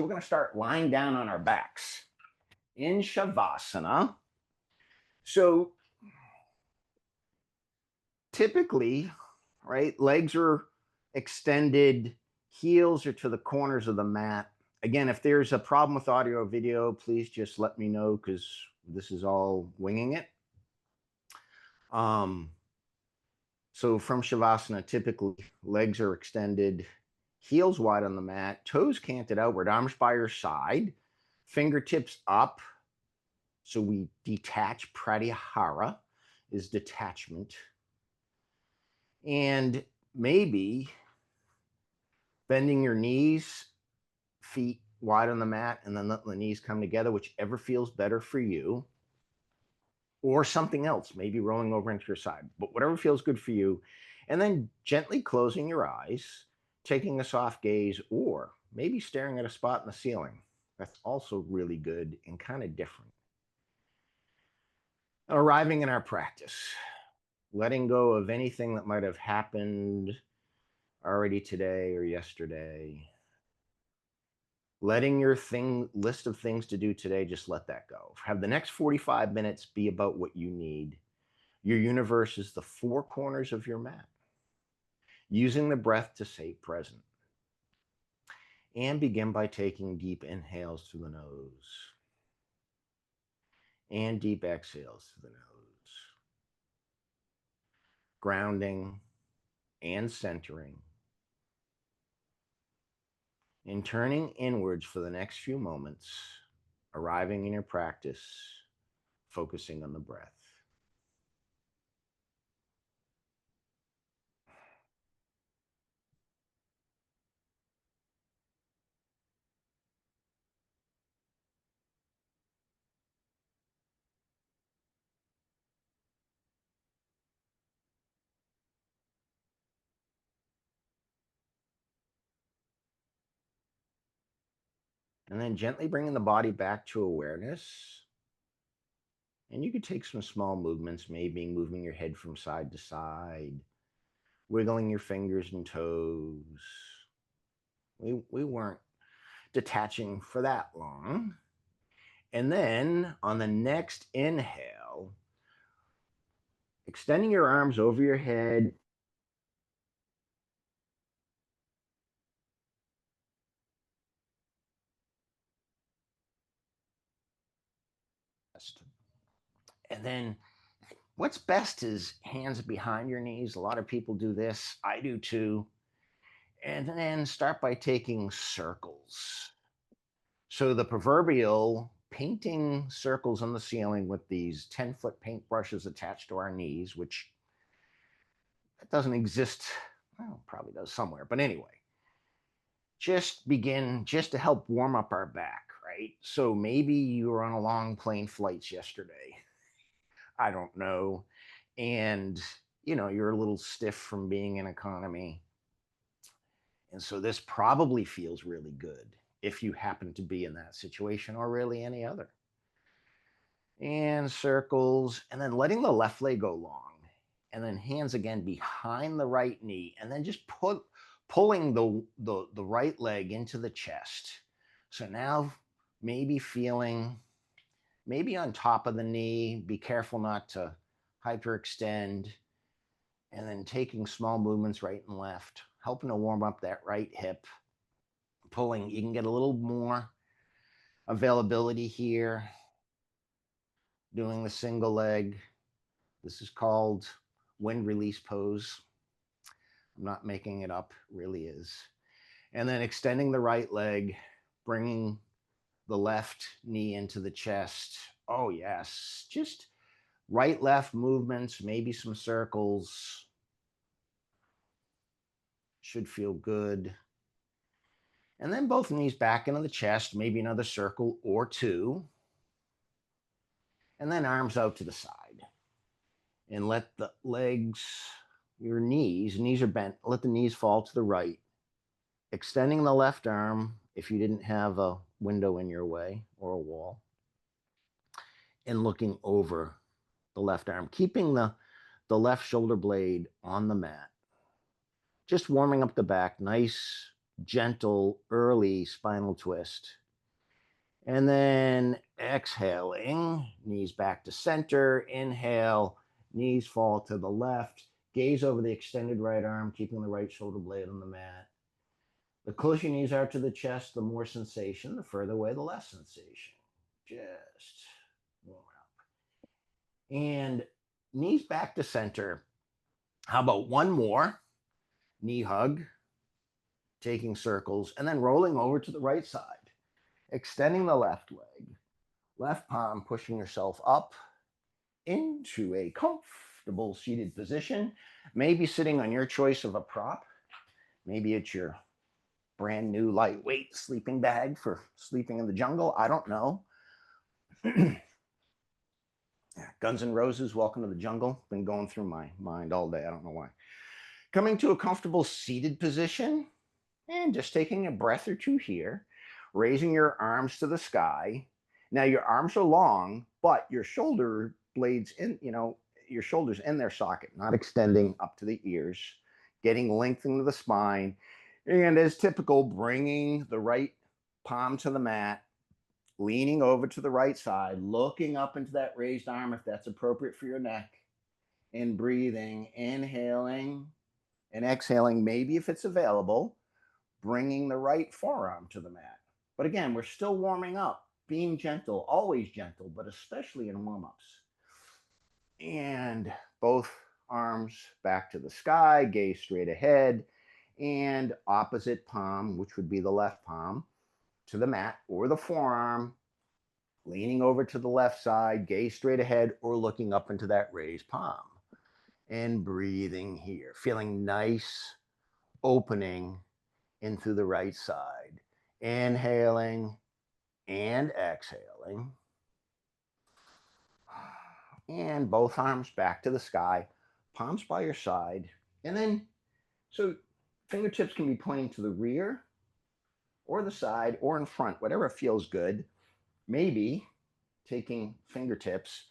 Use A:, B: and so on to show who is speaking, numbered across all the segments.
A: We're going to start lying down on our backs in Shavasana. So typically, right, legs are extended, heels are to the corners of the mat. Again, if there's a problem with audio or video, please just let me know because this is all winging it. So from Shavasana, typically legs are extended, heels wide on the mat, toes canted outward, arms by your side, fingertips up. So we detach. Pratyahara is detachment. And maybe bending your knees, feet wide on the mat, and then letting the knees come together, whichever feels better for you. Or something else, maybe rolling over into your side, but whatever feels good for you. And then gently closing your eyes, taking a soft gaze, or maybe staring at a spot in the ceiling. That's also really good and kind of different. Arriving in our practice, letting go of anything that might have happened already today or yesterday. Letting your list of things to do today, just let that go. Have the next 45 minutes be about what you need. Your universe is the four corners of your mat. Using the breath to stay present. And begin by taking deep inhales through the nose and deep exhales through the nose. Grounding and centering. And turning inwards for the next few moments, arriving in your practice, focusing on the breath. And then gently bringing the body back to awareness. And you could take some small movements, maybe moving your head from side to side, wiggling your fingers and toes. We weren't detaching for that long. And then on the next inhale, extending your arms over your head. And then what's best is hands behind your knees. A lot of people do this. I do too. And then start by taking circles. So the proverbial painting circles on the ceiling with these 10-foot paintbrushes attached to our knees, which that doesn't exist. Well, probably does somewhere. But anyway, just begin just to help warm up our back, right? So maybe you were on a long plane flights yesterday. I don't know. And, you're a little stiff from being in economy. And so this probably feels really good if you happen to be in that situation or really any other. And circles, and then letting the left leg go long. And then hands again behind the right knee. And then just pulling the right leg into the chest. So now maybe feeling maybe on top of the knee. Be careful not to hyperextend. And then taking small movements right and left, helping to warm up that right hip. Pulling, you can get a little more availability here. Doing the single leg. This is called wind release pose. I'm not making it up, it really is. And then extending the right leg, bringing the left knee into the chest. Oh, yes. Just right, left movements, maybe some circles. Should feel good. And then both knees back into the chest, maybe another circle or two. And then arms out to the side. And let the legs, your knees are bent, let the knees fall to the right. Extending the left arm if you didn't have a window in your way or a wall. And looking over the left arm, keeping the left shoulder blade on the mat. Just warming up the back, nice gentle, early spinal twist. And then exhaling, knees back to center. Inhale, knees fall to the left. Gaze over the extended right arm, keeping the right shoulder blade on the mat. The closer your knees are to the chest, the more sensation. The further away, the less sensation. Just warm up. And knees back to center. How about one more? Knee hug, taking circles, and then rolling over to the right side, extending the left leg, left palm pushing yourself up into a comfortable seated position, maybe sitting on your choice of a prop. Maybe it's your brand new lightweight sleeping bag for sleeping in the jungle. I don't know. Guns N' Roses, Welcome to the Jungle. Been going through my mind all day. I don't know why. Coming to a comfortable seated position and just taking a breath or two here, raising your arms to the sky. Now your arms are long, but your shoulder blades your shoulders in their socket, not extending up to the ears, getting length into the spine. And as typical, bringing the right palm to the mat, leaning over to the right side, looking up into that raised arm if that's appropriate for your neck, and breathing, inhaling and exhaling, maybe if it's available, bringing the right forearm to the mat. But again, we're still warming up, being gentle, always gentle, but especially in warm-ups. And both arms back to the sky, gaze straight ahead, and opposite palm, which would be the left palm, to the mat or the forearm, leaning over to the left side, gaze straight ahead, or looking up into that raised palm. And breathing here, feeling nice, opening in through the right side. Inhaling and exhaling. And both arms back to the sky, palms by your side. And then, so fingertips can be pointing to the rear or the side or in front, whatever feels good. Maybe taking fingertips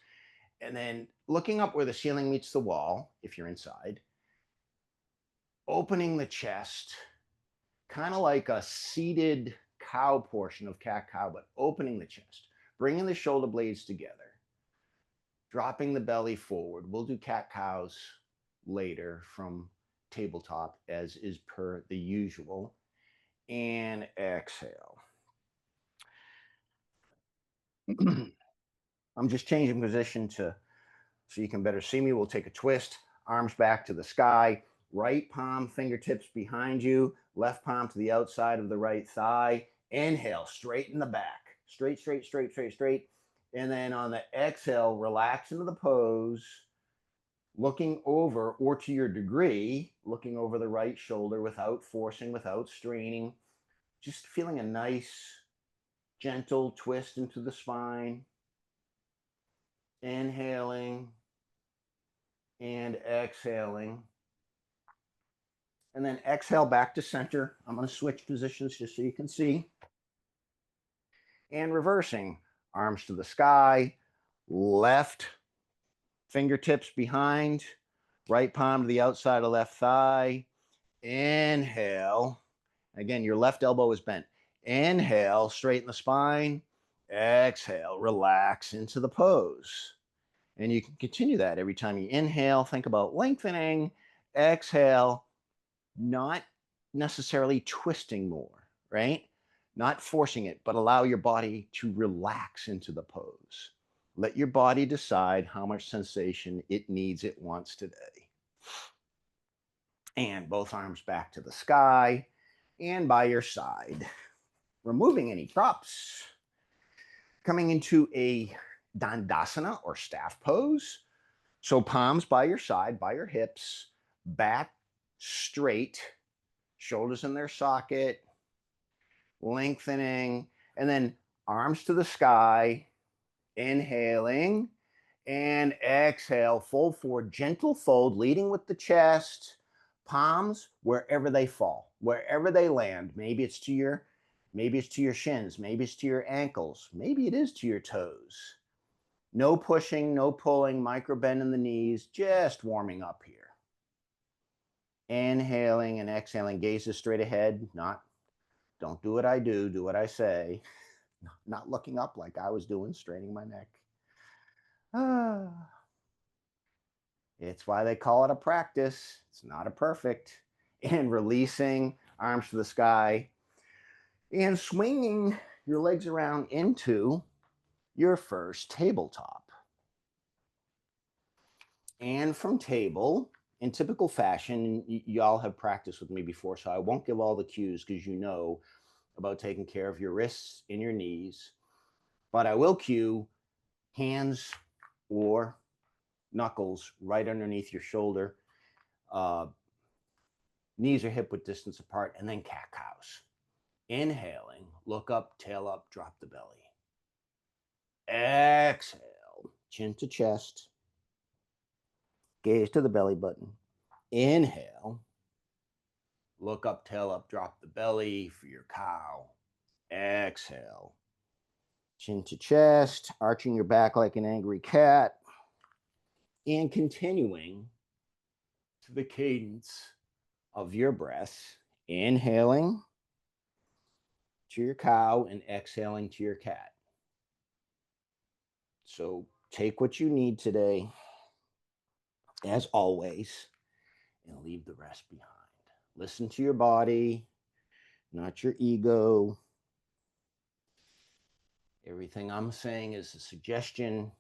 A: and then looking up where the ceiling meets the wall, if you're inside, opening the chest, kind of like a seated cow portion of cat-cow, but opening the chest, bringing the shoulder blades together, dropping the belly forward. We'll do cat-cows later from tabletop, as is per the usual. And exhale. I'm just changing position so you can better see me. We'll take a twist, arms back to the sky, right palm, fingertips behind you, left palm to the outside of the right thigh. Inhale, straighten the back. Straight, straight, straight, straight, straight. And then on the exhale, relax into the pose, looking over, or to your degree, looking over the right shoulder without forcing, without straining, just feeling a nice, gentle twist into the spine. Inhaling and exhaling. And then exhale back to center. I'm going to switch positions just so you can see. And reversing, arms to the sky, left fingertips behind, right palm to the outside of left thigh. Inhale. Again, your left elbow is bent. Inhale, straighten the spine. Exhale, relax into the pose. And you can continue that every time you inhale. Think about lengthening. Exhale, not necessarily twisting more, right? Not forcing it, but allow your body to relax into the pose. Let your body decide how much sensation it needs, it wants today. And both arms back to the sky and by your side. Removing any props. Coming into a Dandasana or staff pose. So palms by your side, by your hips, back straight, shoulders in their socket, lengthening, and then arms to the sky, inhaling, and exhale, fold forward, gentle fold, leading with the chest, palms wherever they fall, wherever they land. Maybe it's to your shins, maybe it's to your ankles, maybe it is to your toes. No pushing, no pulling, micro bend in the knees, just warming up here. Inhaling and exhaling, gazes straight ahead, not Don't do what I do what I say. Not looking up like I was doing, straining my neck. It's why they call it a practice. It's not a perfect. And releasing arms to the sky and swinging your legs around into your first tabletop. And from table, in typical fashion, y'all have practiced with me before, so I won't give all the cues because you know about taking care of your wrists and your knees. But I will cue hands or knuckles right underneath your shoulder. Knees are hip width distance apart, and then cat cows. Inhaling, look up, tail up, drop the belly. Exhale, chin to chest, gaze to the belly button. Inhale, look up, tail up, drop the belly for your cow. Exhale, chin to chest, arching your back like an angry cat, and continuing to the cadence of your breath. Inhaling to your cow and exhaling to your cat. So take what you need today, as always, and leave the rest behind. Listen to your body, not your ego. Everything I'm saying is a suggestion.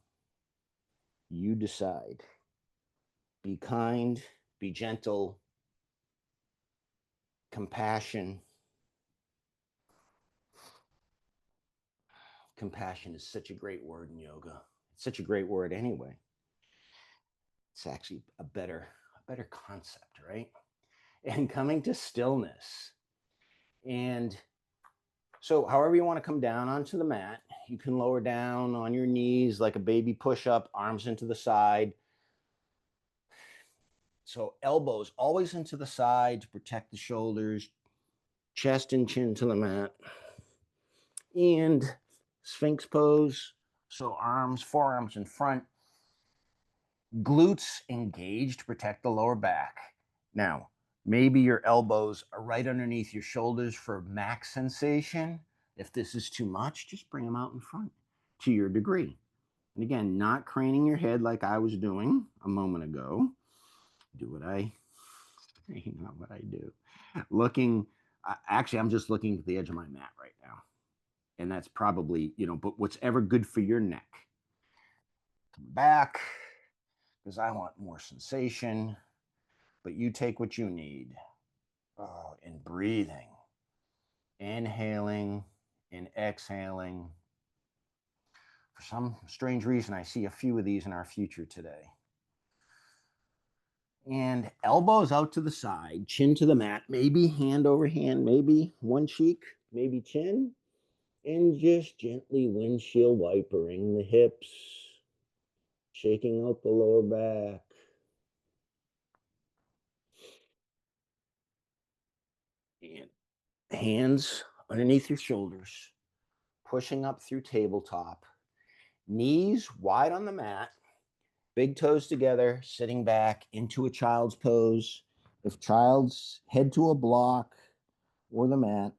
A: You decide. Be kind, be gentle, compassion. Compassion is such a great word in yoga. It's such a great word anyway. It's actually a better concept, right? And coming to stillness. And so however you want to come down onto the mat, you can lower down on your knees like a baby push-up, arms into the side. So elbows always into the side to protect the shoulders, chest and chin to the mat. And Sphinx pose. So arms, forearms in front, glutes engaged to protect the lower back. Now, maybe your elbows are right underneath your shoulders for max sensation. If this is too much, just bring them out in front to your degree. And again, not craning your head like I was doing a moment ago. Do what I say, not what I do. Looking, actually, I'm just looking at the edge of my mat right now. And that's probably, but what's ever good for your neck. Come back, because I want more sensation, but you take what you need. Oh, and breathing, inhaling and exhaling. For some strange reason, I see a few of these in our future today. And elbows out to the side, chin to the mat, maybe hand over hand, maybe one cheek, maybe chin, and just gently windshield wipering the hips, shaking out the lower back. And hands underneath your shoulders, pushing up through tabletop, knees wide on the mat, big toes together, sitting back into a child's pose. If child's, head to a block or the mat.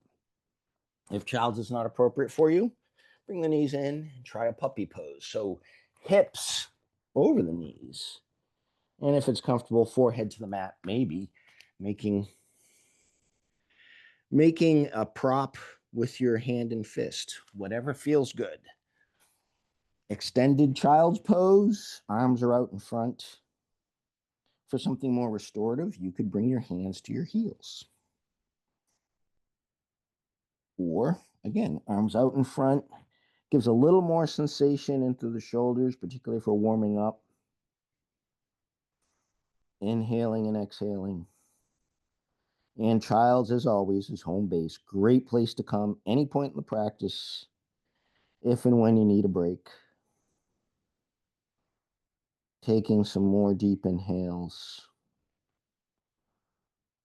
A: If child's is not appropriate for you, bring the knees in and try a puppy pose. So hips over the knees. And if it's comfortable, forehead to the mat, maybe making a prop with your hand and fist, whatever feels good. Extended child's pose, arms are out in front. For something more restorative, you could bring your hands to your heels. Or, again, arms out in front, gives a little more sensation into the shoulders, particularly for warming up. Inhaling and exhaling. And child's, as always, is home base. Great place to come any point in the practice, if and when you need a break. Taking some more deep inhales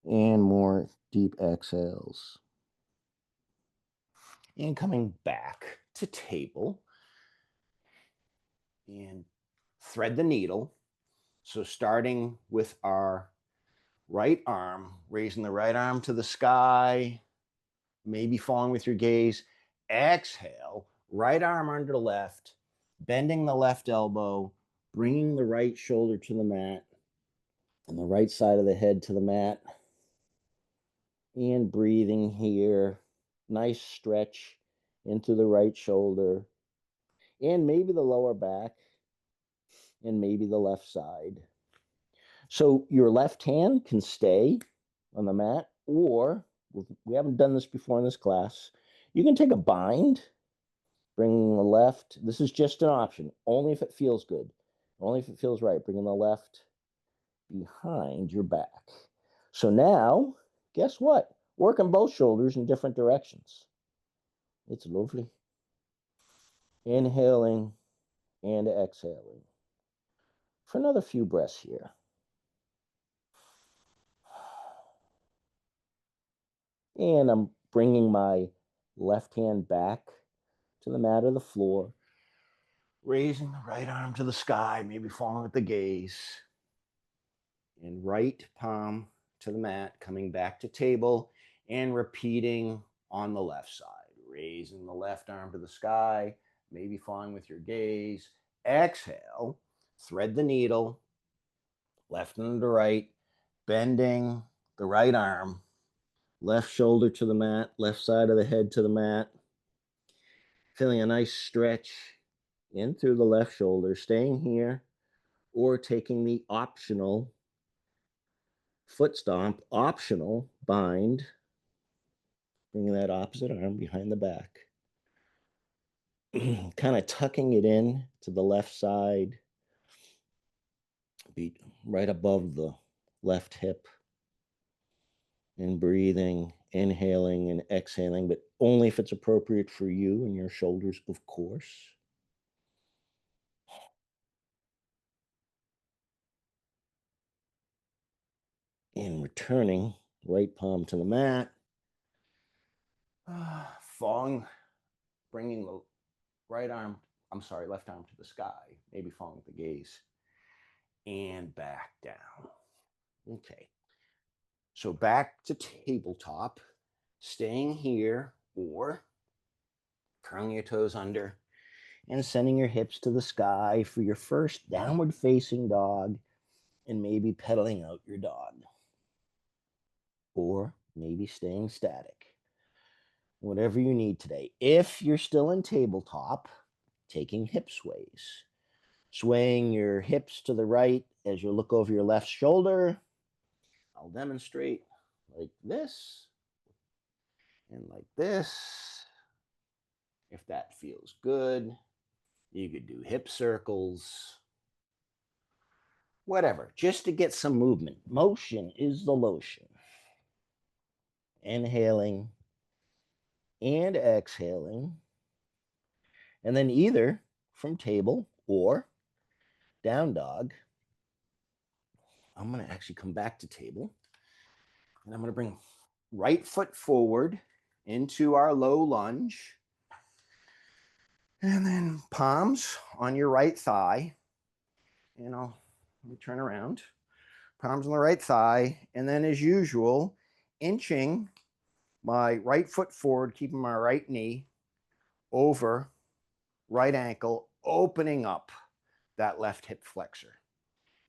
A: and more deep exhales. And coming back to table and thread the needle. So starting with our right arm, raising the right arm to the sky, maybe falling with your gaze. Exhale, right arm under the left, bending the left elbow, bringing the right shoulder to the mat, and the right side of the head to the mat. And breathing here. Nice stretch into the right shoulder, and maybe the lower back, and maybe the left side. So your left hand can stay on the mat, or we haven't done this before in this class, you can take a bind, bring the left. This is just an option, only if it feels good, only if it feels right. Bringing the left behind your back. So now, guess what? Working both shoulders in different directions. It's lovely. Inhaling and exhaling for another few breaths here. And I'm bringing my left hand back to the mat or the floor, raising the right arm to the sky, maybe falling with the gaze, and right palm to the mat, coming back to table, and repeating on the left side, raising the left arm to the sky, maybe falling with your gaze. Exhale, thread the needle, left and to right, bending the right arm, left shoulder to the mat, left side of the head to the mat. Feeling a nice stretch in through the left shoulder, staying here, or taking the optional foot stomp, optional bind, bringing that opposite arm behind the back. Kind of tucking it in to the left side, be right above the left hip, and breathing, inhaling and exhaling, but only if it's appropriate for you and your shoulders, of course. And returning, right palm to the mat, falling, bringing the left arm to the sky, maybe falling with the gaze, and back down. Okay. So back to tabletop, staying here, or curling your toes under and sending your hips to the sky for your first downward facing dog, and maybe pedaling out your dog, or maybe staying static. Whatever you need today. If you're still in tabletop, taking hip sways, swaying your hips to the right as you look over your left shoulder. I'll demonstrate like this and like this. If that feels good, you could do hip circles, whatever, just to get some movement. Motion is the lotion. Inhaling and exhaling, and then either from table or down dog. I'm going to actually come back to table, and I'm going to bring right foot forward into our low lunge, and then palms on your right thigh. Let me turn around. Palms on the right thigh, and then as usual, inching my right foot forward, keeping my right knee over right ankle, opening up that left hip flexor,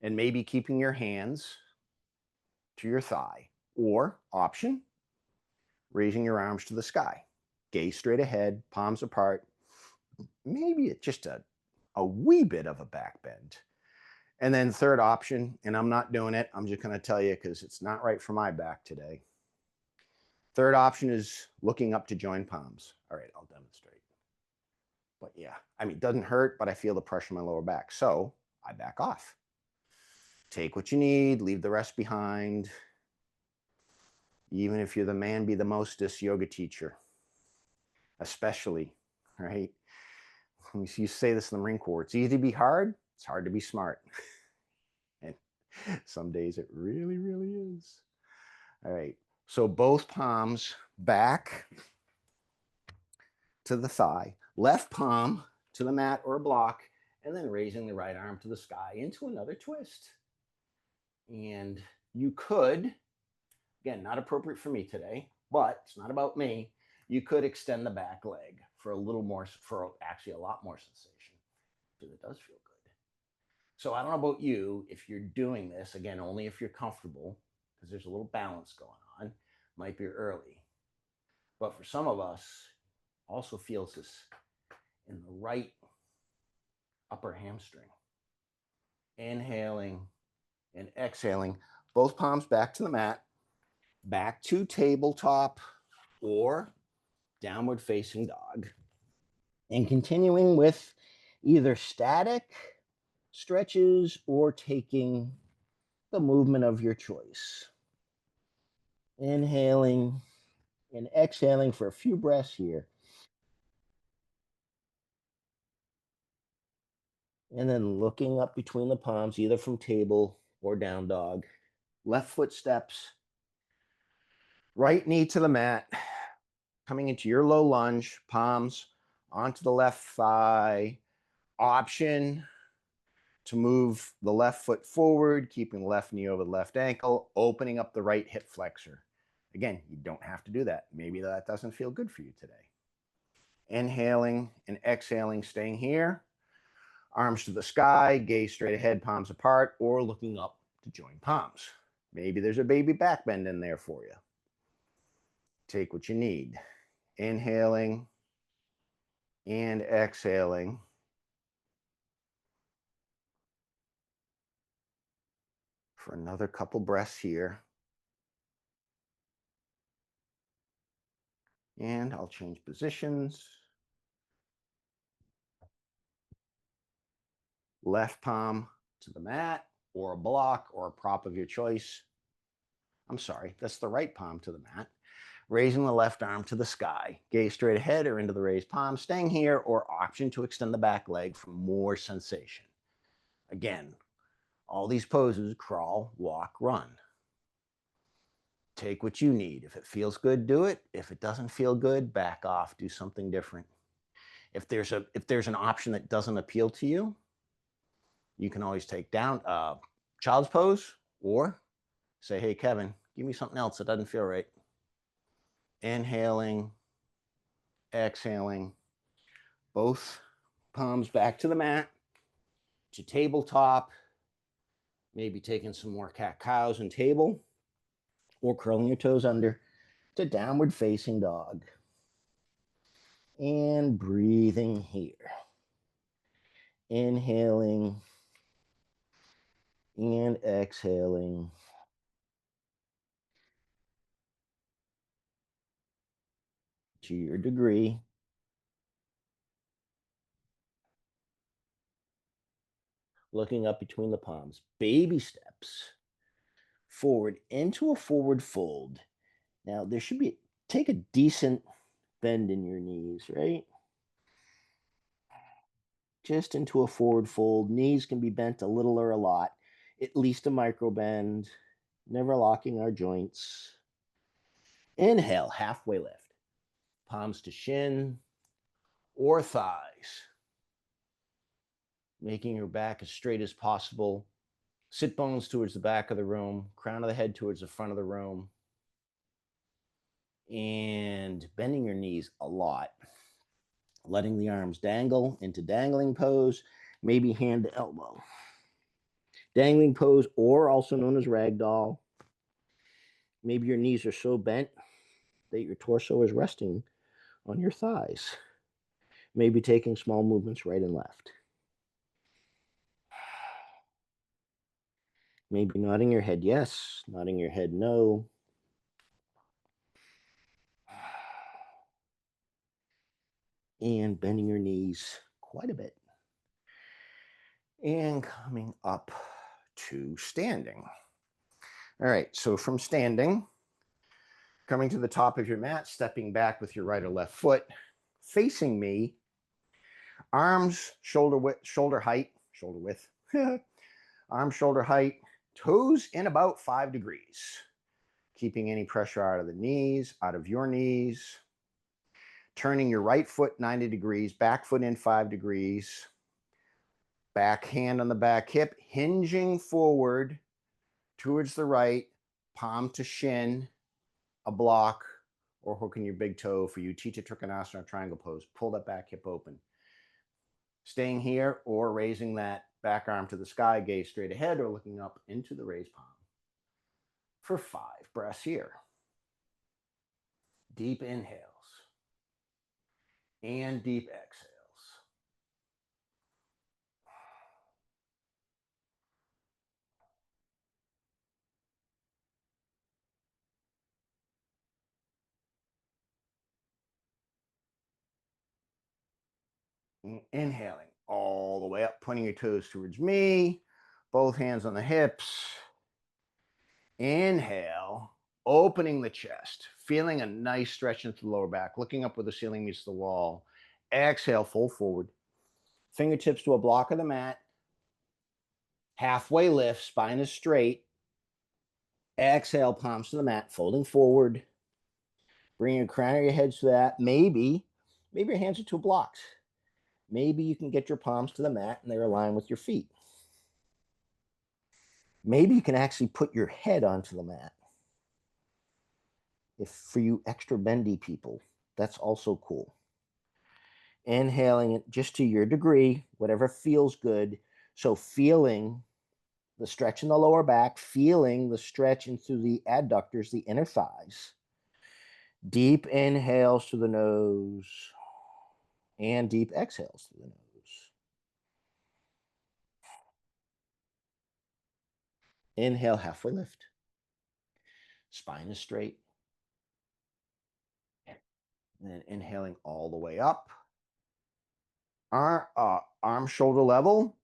A: and maybe keeping your hands to your thigh, or option, raising your arms to the sky, gaze straight ahead, palms apart, maybe it's just a wee bit of a back bend. And then third option, and I'm not doing it, I'm just going to tell you because it's not right for my back today. Third option is looking up to join palms. All right, I'll demonstrate. But yeah, it doesn't hurt, but I feel the pressure in my lower back. So I back off. Take what you need, leave the rest behind. Even if you're the man be the mostest yoga teacher, especially, right? You say this in the Marine Corps, it's easy to be hard, it's hard to be smart. And some days it really, really is. All right, so both palms back to the thigh, left palm to the mat or block, and then raising the right arm to the sky into another twist. And you could, again, not appropriate for me today, but it's not about me. you could extend the back leg for a little more, for actually a lot more sensation, because it does feel good. So I don't know about you, if you're doing this, again, only if you're comfortable, because there's a little balance going on, might be early. But for some of us, also feels this in the right upper hamstring. Inhaling and exhaling, both palms back to the mat, back to tabletop or downward facing dog. And continuing with either static stretches or taking the movement of your choice. Inhaling and exhaling for a few breaths here. And then looking up between the palms, either from table or down dog. Left foot steps, right knee to the mat, coming into your low lunge, palms onto the left thigh. Option to move the left foot forward, keeping the left knee over the left ankle, opening up the right hip flexor. Again, you don't have to do that. Maybe that doesn't feel good for you today. Inhaling and exhaling, staying here. Arms to the sky, gaze straight ahead, palms apart, or looking up to join palms. Maybe there's a baby back bend in there for you. Take what you need. Inhaling and exhaling. For another couple breaths here. And I'll change positions. Left palm to the mat or a block or a prop of your choice. I'm sorry, that's the right palm to the mat. Raising the left arm to the sky. Gaze straight ahead or into the raised palm, staying here, or option to extend the back leg for more sensation. Again, all these poses: crawl, walk, run. Take what you need. If it feels good, do it. If it doesn't feel good, back off, do something different. If there's an option that doesn't appeal to you, you can always take down child's pose, or say, hey, Kevin, give me something else that doesn't feel right. Inhaling, exhaling, both palms back to the mat, to tabletop, maybe taking some more cat-cows and table, or curling your toes under to downward facing dog. And breathing here. Inhaling and exhaling. To your degree. Looking up between the palms. Baby steps forward into a forward fold. Now there should be, take a decent bend in your knees, right? Just into a forward fold. Knees can be bent a little or a lot, at least a micro bend, never locking our joints. Inhale, halfway lift. Palms to shin or thighs. Making your back as straight as possible. Sit bones towards the back of the room, crown of the head towards the front of the room. And bending your knees a lot. Letting the arms dangle into dangling pose, maybe hand to elbow. Dangling pose, or also known as ragdoll. Maybe your knees are so bent that your torso is resting on your thighs. Maybe taking small movements right and left. Maybe nodding your head yes, nodding your head no. And bending your knees quite a bit. And coming up to standing. All right, so from standing, coming to the top of your mat, stepping back with your right or left foot, facing me, arms shoulder height, arms shoulder height, toes in about 5 degrees, keeping any pressure out of the knees, out of your knees, turning your right foot 90 degrees, back foot in 5 degrees, back hand on the back hip, hinging forward towards the right, palm to shin, a block, or hooking your big toe. For you, teach a Trikonasana triangle pose. Pull that back hip open. Staying here or raising that back arm to the sky, gaze straight ahead, or looking up into the raised palm. For 5 breaths here. Deep inhales and deep exhales. Inhaling all the way up, pointing your toes towards me, both hands on the hips. Inhale, opening the chest, feeling a nice stretch into the lower back, looking up where the ceiling meets the wall. Exhale, fold forward. Fingertips to a block of the mat. Halfway lift, spine is straight. Exhale, palms to the mat, folding forward. Bring your crown of your head to that. Maybe your hands are to blocks. Maybe you can get your palms to the mat and they're aligned with your feet. Maybe you can actually put your head onto the mat. If for you extra bendy people, that's also cool. Inhaling it just to your degree, whatever feels good. So feeling the stretch in the lower back, feeling the stretch into the adductors, the inner thighs. Deep inhales through the nose and deep exhales through the nose. Inhale, halfway lift. Spine is straight. And then inhaling all the way up. Arm shoulder level.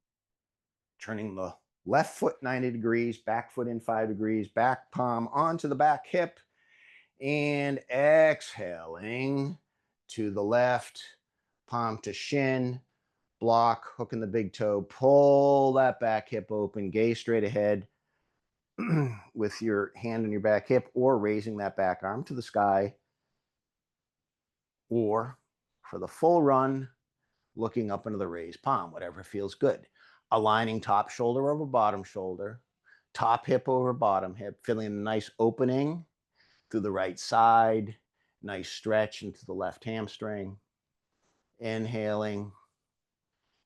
A: Turning the left foot 90 degrees, back foot in 5 degrees, back palm onto the back hip. And exhaling to the left, palm to shin, block, hooking the big toe, pull that back hip open, gaze straight ahead with your hand on your back hip, or raising that back arm to the sky, or for the full run, looking up into the raised palm, whatever feels good. Aligning top shoulder over bottom shoulder, top hip over bottom hip, feeling a nice opening through the right side, nice stretch into the left hamstring. Inhaling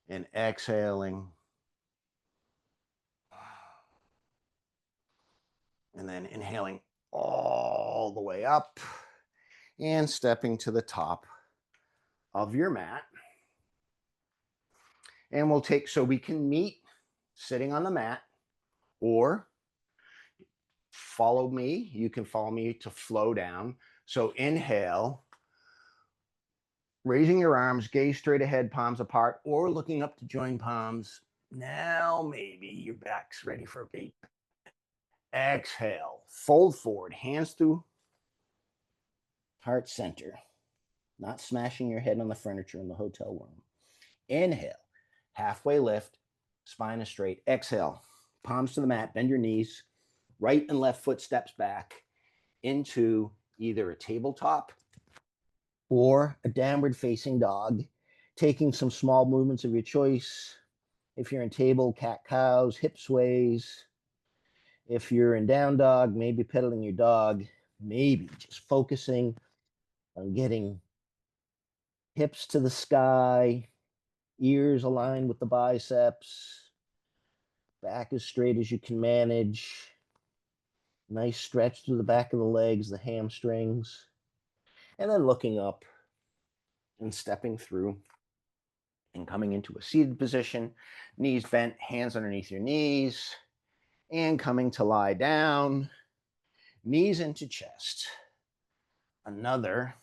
A: and exhaling. And then inhaling all the way up and stepping to the top of your mat. And we'll take, so we can meet sitting on the mat, or follow me. You can follow me to flow down. So inhale, raising your arms, gaze straight ahead, palms apart, or looking up to join palms. Now maybe your back's ready for a beat. Exhale, fold forward, hands through heart center, not smashing your head on the furniture in the hotel room. Inhale, halfway lift, spine is straight. Exhale, palms to the mat, bend your knees, right and left foot steps back into either a tabletop or a downward facing dog, taking some small movements of your choice. If you're in table, cat cows, hip sways. If you're in down dog, maybe pedaling your dog, maybe just focusing on getting hips to the sky, ears aligned with the biceps, back as straight as you can manage. Nice stretch through the back of the legs, the hamstrings, and then looking up and stepping through and coming into a seated position, knees bent, hands underneath your knees, and coming to lie down, knees into chest. Another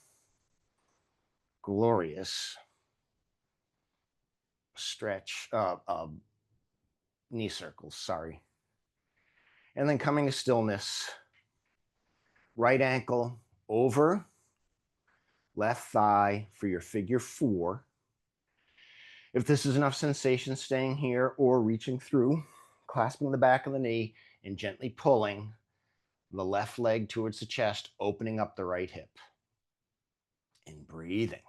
A: glorious stretch, knee circles, sorry. And then coming to stillness, right ankle over left thigh for your figure 4. If this is enough sensation, staying here or reaching through, clasping the back of the knee and gently pulling the left leg towards the chest, opening up the right hip and breathing.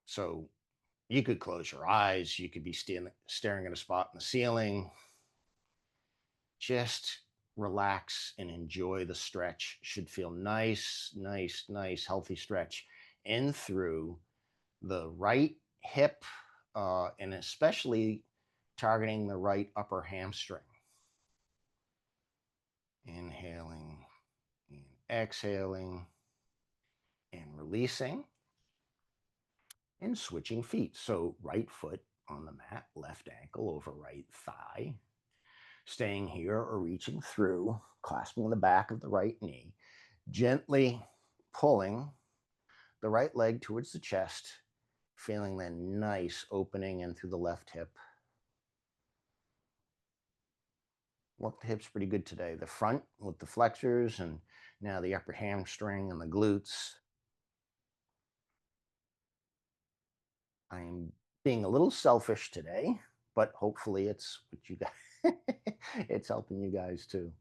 A: So you could close your eyes. You could be staring at a spot in the ceiling. Just relax and enjoy the stretch. Should feel nice, nice, nice, healthy stretch in through the right hip, and especially targeting the right upper hamstring. Inhaling and exhaling and releasing and switching feet. So right foot on the mat, left ankle over right thigh, staying here or reaching through, clasping the back of the right knee, gently pulling the right leg towards the chest, feeling that nice opening in through the left hip. Left hip's pretty good today. The front with the flexors and now the upper hamstring and the glutes. I am being a little selfish today, but hopefully it's what you guys, it's helping you guys too.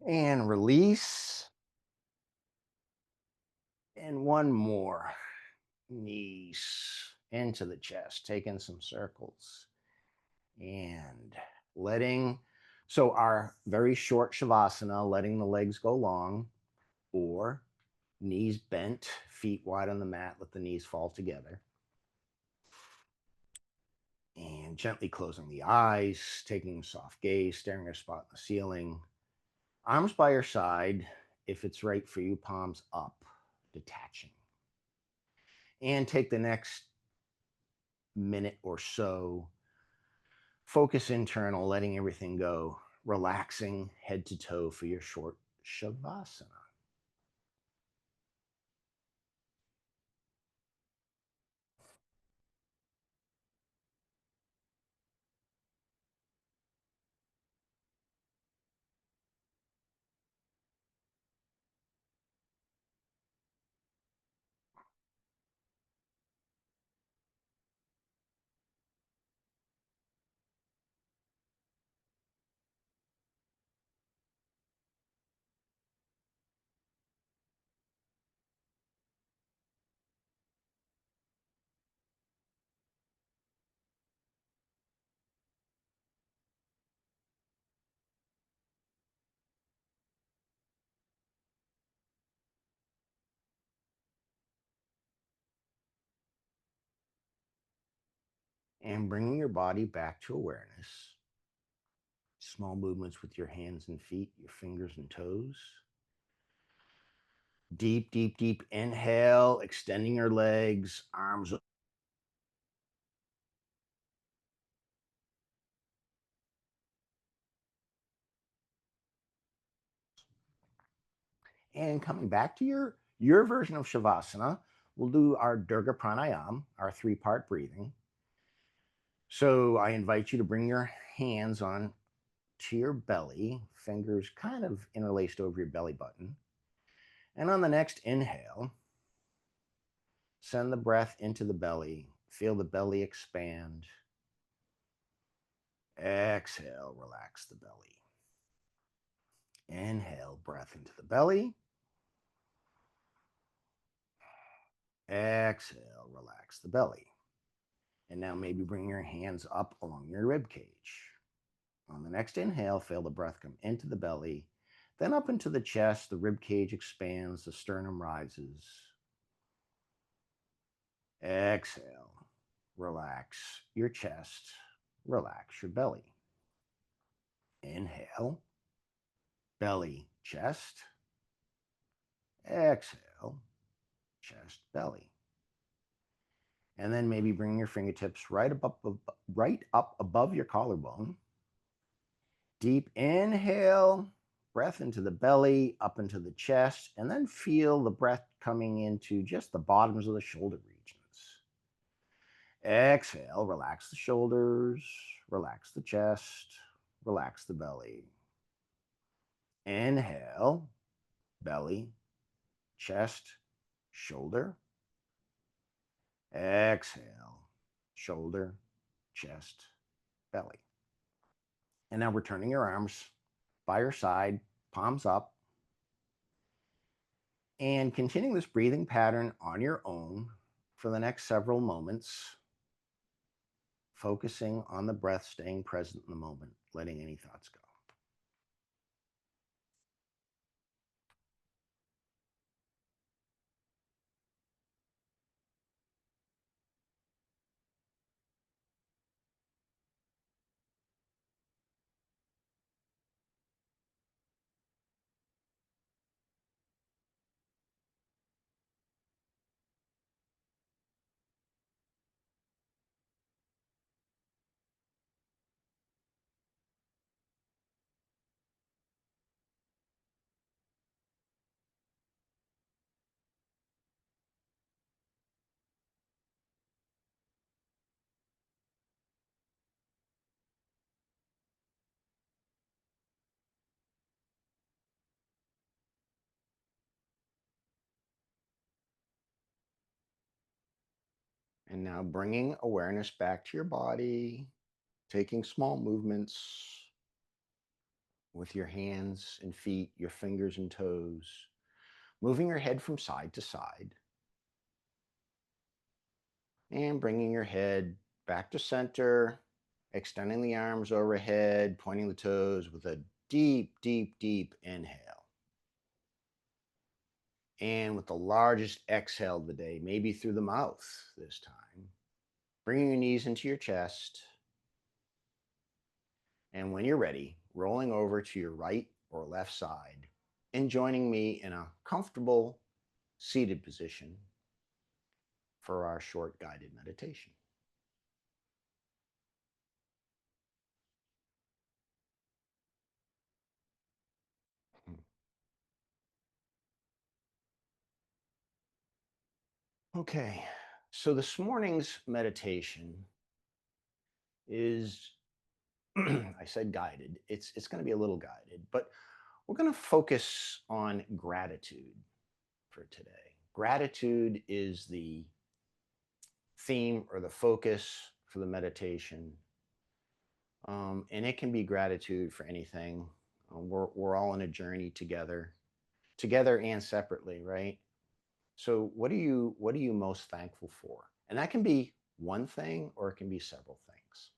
A: And release. And one more. Knees into the chest, taking some circles and letting, so our very short shavasana, letting the legs go long, or knees bent, feet wide on the mat, let the knees fall together. And gently closing the eyes, taking a soft gaze, staring at a spot in the ceiling. Arms by your side, if it's right for you, palms up, detaching. And take the next minute or so, focus internal, letting everything go, relaxing head to toe for your short shavasana. And bringing your body back to awareness. Small movements with your hands and feet, your fingers and toes. Deep, deep, deep inhale, extending your legs, arms. And coming back to your version of Shavasana, we'll do our Dirga Pranayama, our 3-part breathing. So I invite you to bring your hands on to your belly, fingers kind of interlaced over your belly button. And on the next inhale, send the breath into the belly. Feel the belly expand. Exhale, relax the belly. Inhale, breath into the belly. Exhale, relax the belly. And now maybe bring your hands up along your rib cage. On the next inhale, feel the breath come into the belly, then up into the chest. The rib cage expands, the sternum rises. Exhale, relax your chest, relax your belly. Inhale, belly, chest. Exhale, chest, belly. And then maybe bring your fingertips right up above your collarbone. Deep inhale, breath into the belly, up into the chest, and then feel the breath coming into just the bottoms of the shoulder regions. Exhale, relax the shoulders, relax the chest, relax the belly. Inhale, belly, chest, shoulder. Exhale, shoulder, chest, belly. And now we're turning your arms by your side, palms up, and continuing this breathing pattern on your own for the next several moments, focusing on the breath, staying present in the moment, letting any thoughts go. And now bringing awareness back to your body, taking small movements with your hands and feet, your fingers and toes, moving your head from side to side, and bringing your head back to center, extending the arms overhead, pointing the toes with a deep, deep, deep inhale. And with the largest exhale of the day, maybe through the mouth this time, bringing your knees into your chest. And when you're ready, rolling over to your right or left side and joining me in a comfortable seated position for our short guided meditation. Okay, so this morning's meditation is, I said guided, it's going to be a little guided, but we're going to focus on gratitude for today. Gratitude is the theme or the focus for the meditation. And it can be gratitude for anything. We're all in a journey together and separately, right? So what are you most thankful for? And that can be one thing or it can be several things.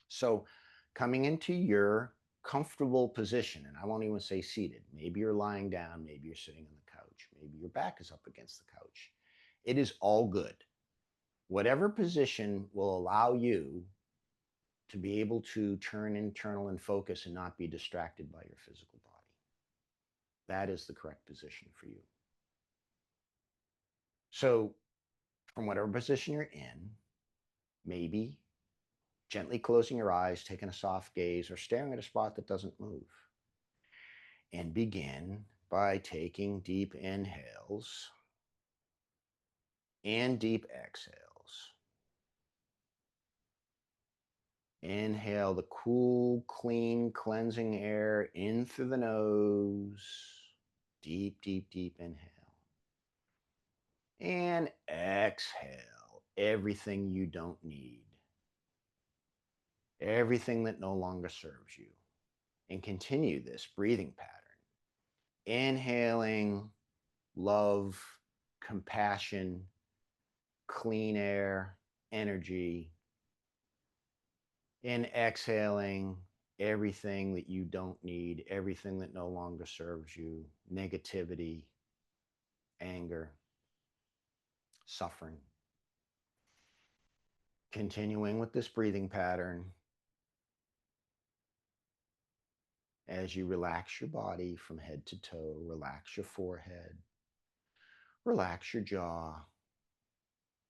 A: So coming into your comfortable position, and I won't even say seated. Maybe you're lying down, maybe you're sitting on the couch, maybe your back is up against the couch. It is all good. Whatever position will allow you to be able to turn internal and focus and not be distracted by your physical body. That is the correct position for you. So, from whatever position you're in, maybe gently closing your eyes, taking a soft gaze, or staring at a spot that doesn't move. And begin by taking deep inhales and deep exhales. Inhale the cool, clean, cleansing air in through the nose. Deep, deep, deep inhale. And exhale everything you don't need, everything that no longer serves you. And continue this breathing pattern. Inhaling love, compassion, clean air, energy. And exhaling everything that you don't need, everything that no longer serves you, negativity, anger, suffering. Continuing with this breathing pattern as you relax your body from head to toe, relax your forehead, relax your jaw,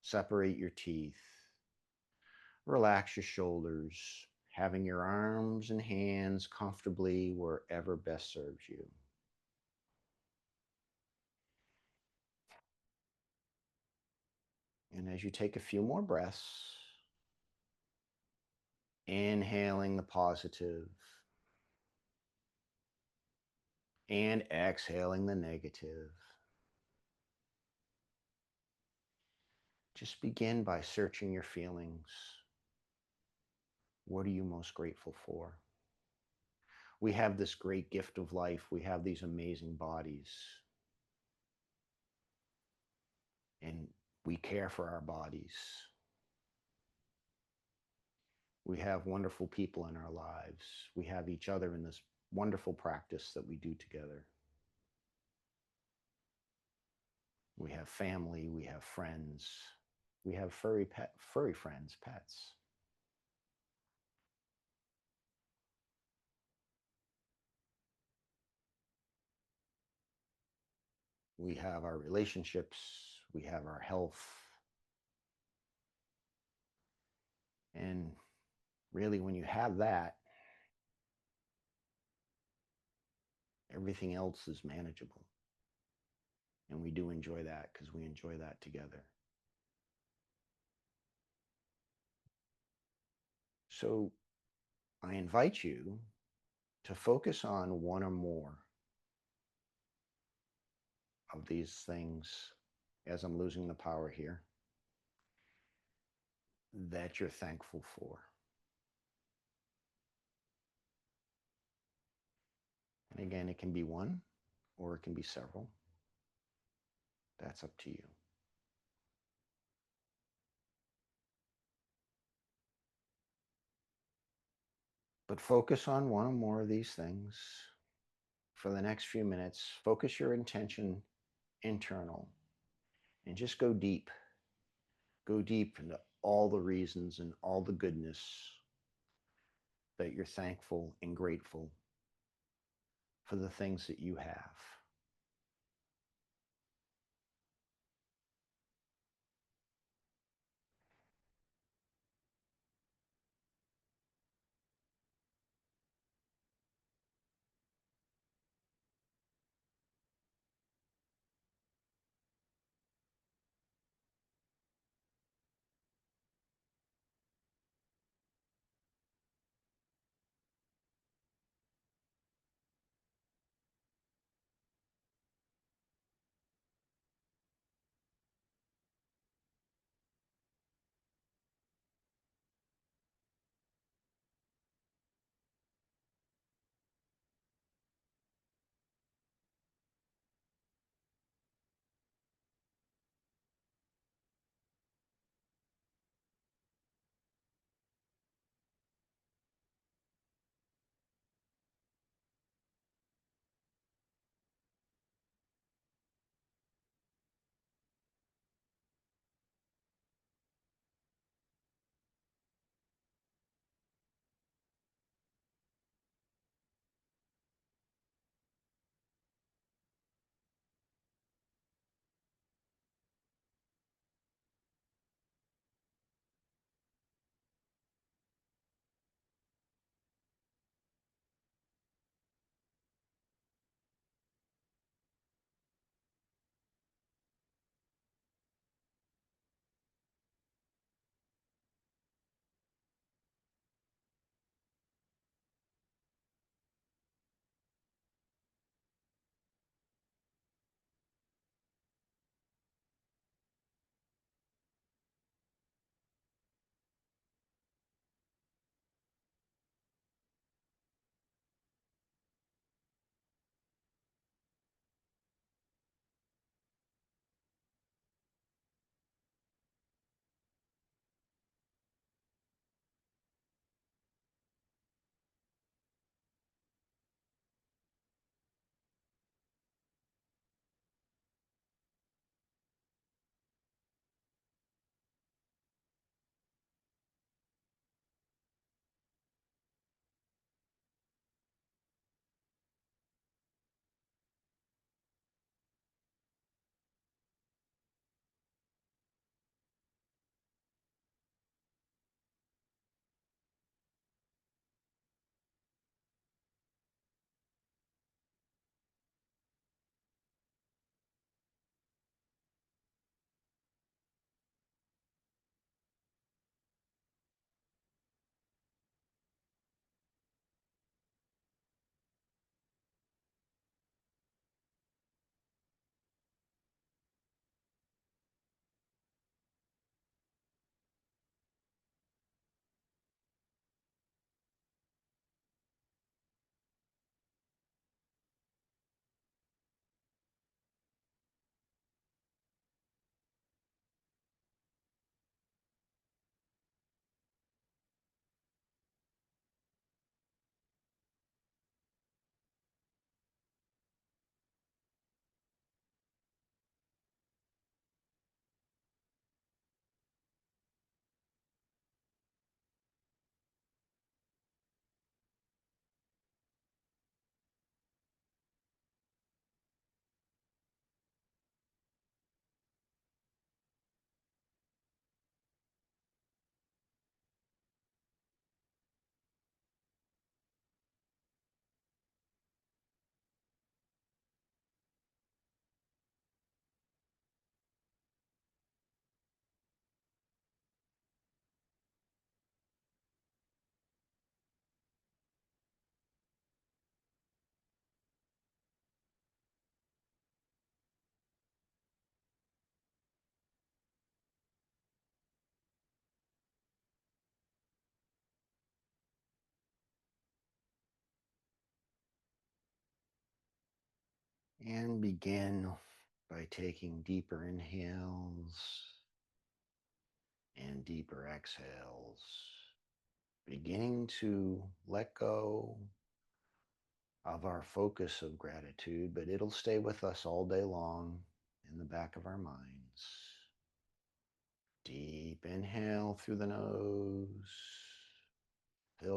A: separate your teeth, relax your shoulders, having your arms and hands comfortably wherever best serves you. And as you take a few more breaths, inhaling the positive and exhaling the negative. Just begin by searching your feelings. What are you most grateful for? We have this great gift of life. We have these amazing bodies. And we care for our bodies. We have wonderful people in our lives. We have each other in this wonderful practice that we do together. We have family, we have friends, we have furry friends, pets. We have our relationships, we have our health. And really, when you have that, everything else is manageable. And we do enjoy that because we enjoy that together. So I invite you to focus on one or more of these things as I'm losing the power here. that you're thankful for. And again, it can be one or it can be several. That's up to you. But focus on one or more of these things for the next few minutes. Focus your intention internal and just go deep. Go deep into all the reasons and all the goodness that you're thankful and grateful for the things that you have. And begin by taking deeper inhales and deeper exhales, beginning to let go of our focus of gratitude, but it'll stay with us all day long in the back of our minds. Deep inhale through the nose,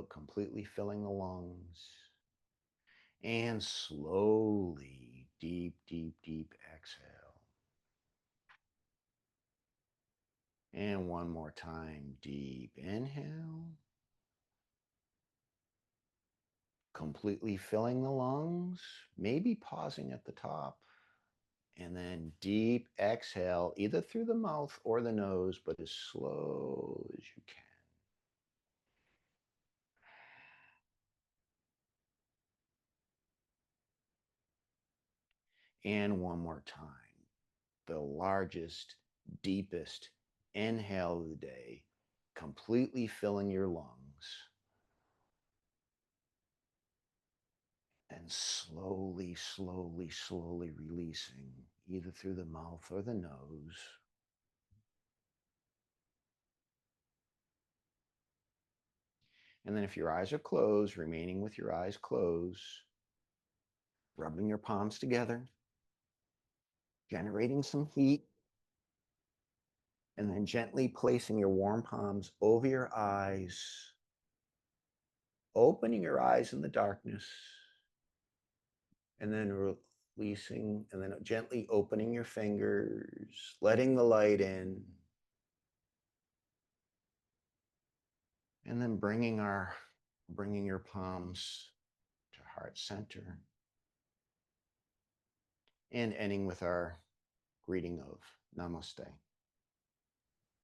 A: completely filling the lungs, and slowly, deep, deep, deep exhale. And one more time, deep inhale, completely filling the lungs, maybe pausing at the top. And then deep exhale, either through the mouth or the nose, but as slow as you can. And one more time, the largest, deepest inhale of the day, completely filling your lungs. And slowly, slowly, slowly releasing, either through the mouth or the nose. And then if your eyes are closed, remaining with your eyes closed, rubbing your palms together, generating some heat, and then gently placing your warm palms over your eyes, opening your eyes in the darkness, and then releasing, and then gently opening your fingers, letting the light in, and then bringing your palms to heart center, and ending with our greeting of Namaste.